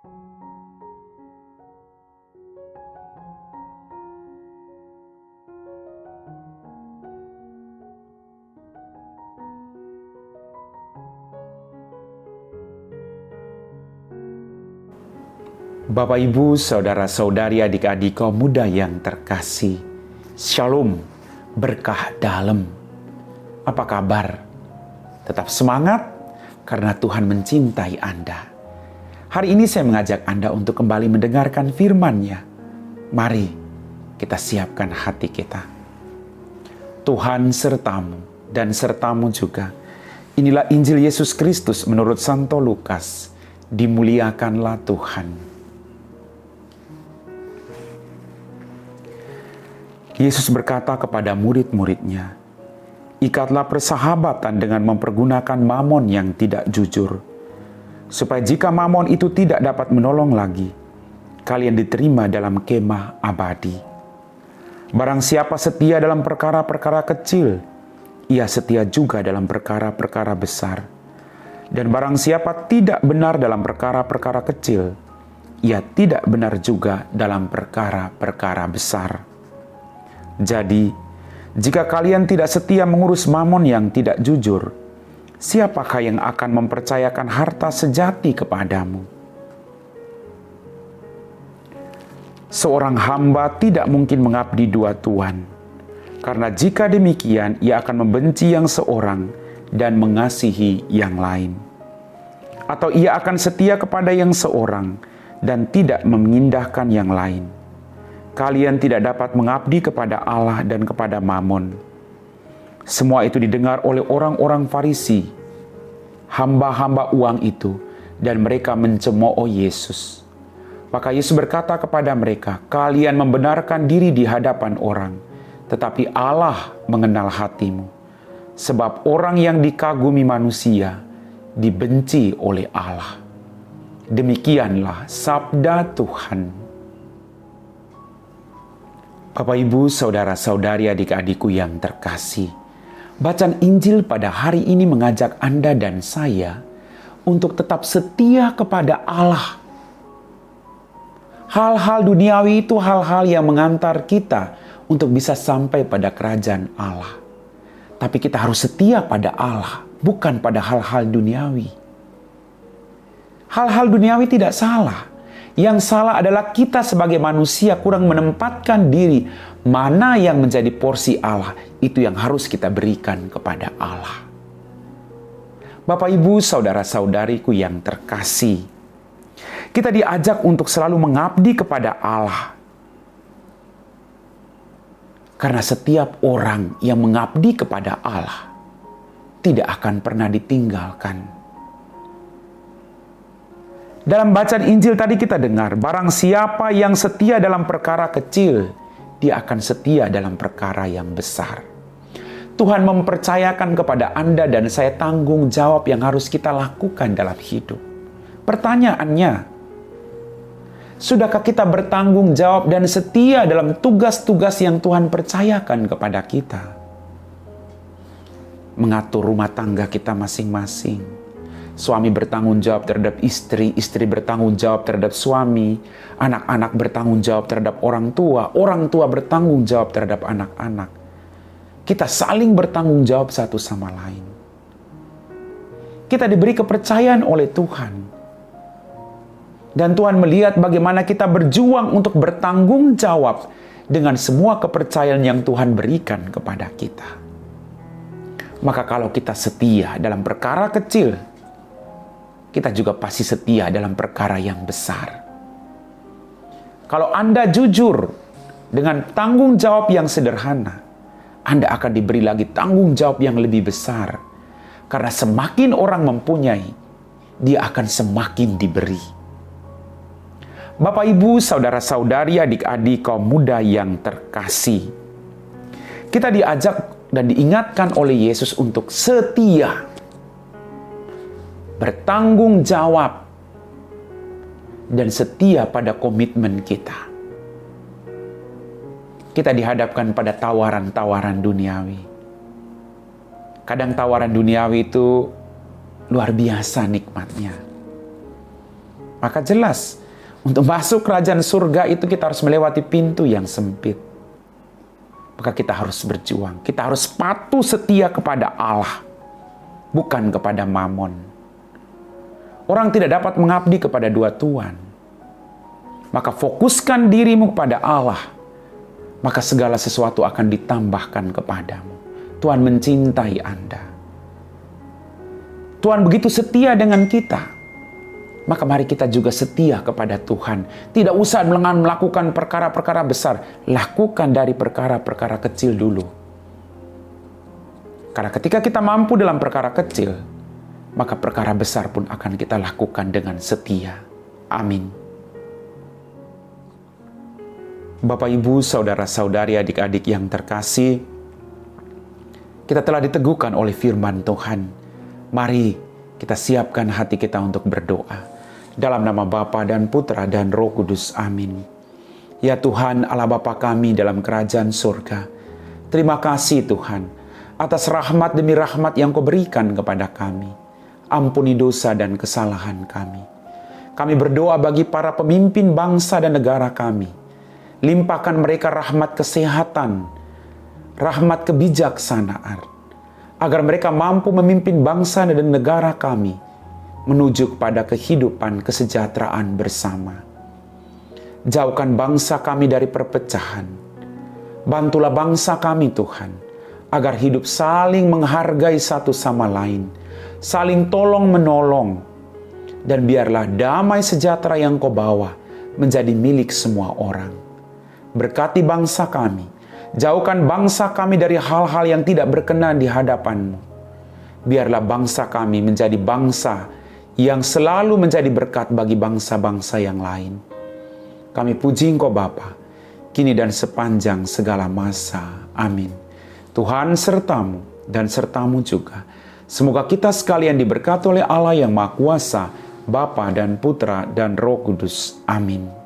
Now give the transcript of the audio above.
Bapak, Ibu, Saudara-saudari, adik-adik kaum muda yang terkasih, Shalom, berkah dalam. Apa kabar? Tetap semangat karena Tuhan mencintai Anda. Hari ini saya mengajak Anda untuk kembali mendengarkan firman-Nya. Mari kita siapkan hati kita. Tuhan sertamu dan sertamu juga. Inilah Injil Yesus Kristus menurut Santo Lukas. Dimuliakanlah Tuhan. Yesus berkata kepada murid-muridnya, "Ikatlah persahabatan dengan mempergunakan mamon yang tidak jujur, supaya jika mamon itu tidak dapat menolong lagi, kalian diterima dalam kemah abadi. Barang siapa setia dalam perkara-perkara kecil, ia setia juga dalam perkara-perkara besar. Dan barang siapa tidak benar dalam perkara-perkara kecil, ia tidak benar juga dalam perkara-perkara besar. Jadi, jika kalian tidak setia mengurus mamon yang tidak jujur, siapakah yang akan mempercayakan harta sejati kepadamu? Seorang hamba tidak mungkin mengabdi dua tuan, karena jika demikian ia akan membenci yang seorang dan mengasihi yang lain. Atau ia akan setia kepada yang seorang dan tidak mengindahkan yang lain. Kalian tidak dapat mengabdi kepada Allah dan kepada Mamon." Semua itu didengar oleh orang-orang Farisi, hamba-hamba uang itu, dan mereka mencemooh Yesus. Maka Yesus berkata kepada mereka, "Kalian membenarkan diri di hadapan orang, tetapi Allah mengenal hatimu. Sebab orang yang dikagumi manusia dibenci oleh Allah." Demikianlah sabda Tuhan. Bapak, Ibu, Saudara-saudari, adik-adikku yang terkasih, bacaan Injil pada hari ini mengajak Anda dan saya untuk tetap setia kepada Allah. Hal-hal duniawi itu hal-hal yang mengantar kita untuk bisa sampai pada kerajaan Allah. Tapi kita harus setia pada Allah, bukan pada hal-hal duniawi. Hal-hal duniawi tidak salah. Yang salah adalah kita sebagai manusia kurang menempatkan diri mana yang menjadi porsi Allah, itu yang harus kita berikan kepada Allah. Bapak, Ibu, Saudara-saudariku yang terkasih, kita diajak untuk selalu mengabdi kepada Allah. Karena setiap orang yang mengabdi kepada Allah tidak akan pernah ditinggalkan. Dalam bacaan Injil tadi kita dengar, barang siapa yang setia dalam perkara kecil, dia akan setia dalam perkara yang besar. Tuhan mempercayakan kepada Anda dan saya tanggung jawab yang harus kita lakukan dalam hidup. Pertanyaannya, sudahkah kita bertanggung jawab dan setia dalam tugas-tugas yang Tuhan percayakan kepada kita? Mengatur rumah tangga kita masing-masing. Suami bertanggung jawab terhadap istri, istri bertanggung jawab terhadap suami, anak-anak bertanggung jawab terhadap orang tua bertanggung jawab terhadap anak-anak. Kita saling bertanggung jawab satu sama lain. Kita diberi kepercayaan oleh Tuhan. Dan Tuhan melihat bagaimana kita berjuang untuk bertanggung jawab dengan semua kepercayaan yang Tuhan berikan kepada kita. Maka kalau kita setia dalam perkara kecil, kita juga pasti setia dalam perkara yang besar. Kalau Anda jujur dengan tanggung jawab yang sederhana, Anda akan diberi lagi tanggung jawab yang lebih besar. Karena semakin orang mempunyai, dia akan semakin diberi. Bapak, Ibu, Saudara-saudari, adik-adik kaum muda yang terkasih, kita diajak dan diingatkan oleh Yesus untuk setia, bertanggung jawab, dan setia pada komitmen kita. Kita dihadapkan pada tawaran-tawaran duniawi. Kadang tawaran duniawi itu luar biasa nikmatnya. Maka jelas, untuk masuk kerajaan surga itu kita harus melewati pintu yang sempit. Maka kita harus berjuang. Kita harus patuh setia kepada Allah, bukan kepada Mamon. Orang tidak dapat mengabdi kepada dua tuan. Maka fokuskan dirimu kepada Allah, maka segala sesuatu akan ditambahkan kepadamu. Tuhan mencintai Anda. Tuhan begitu setia dengan kita. Maka mari kita juga setia kepada Tuhan. Tidak usah melakukan perkara-perkara besar. Lakukan dari perkara-perkara kecil dulu. Karena ketika kita mampu dalam perkara kecil, maka perkara besar pun akan kita lakukan dengan setia. Amin. Bapak, Ibu, saudara-saudari, adik-adik yang terkasih, kita telah diteguhkan oleh firman Tuhan. Mari kita siapkan hati kita untuk berdoa. Dalam nama Bapa dan Putra dan Roh Kudus. Amin. Ya Tuhan, Allah Bapa kami dalam kerajaan surga, terima kasih Tuhan atas rahmat demi rahmat yang Kau berikan kepada kami. Ampuni dosa dan kesalahan kami. Kami berdoa bagi para pemimpin bangsa dan negara kami. Limpahkan mereka rahmat kesehatan, rahmat kebijaksanaan, agar mereka mampu memimpin bangsa dan negara kami menuju kepada kehidupan kesejahteraan bersama. Jauhkan bangsa kami dari perpecahan. Bantulah bangsa kami Tuhan, agar hidup saling menghargai satu sama lain, saling tolong menolong, dan biarlah damai sejahtera yang Kau bawa menjadi milik semua orang. Berkati bangsa kami, jauhkan bangsa kami dari hal-hal yang tidak berkenan di hadapan-Mu. Biarlah bangsa kami menjadi bangsa yang selalu menjadi berkat bagi bangsa-bangsa yang lain. Kami puji Engkau Bapa, kini dan sepanjang segala masa. Amin. Tuhan sertamu dan sertamu juga. Semoga kita sekalian diberkati oleh Allah yang Maha Kuasa, Bapa dan Putra dan Roh Kudus. Amin.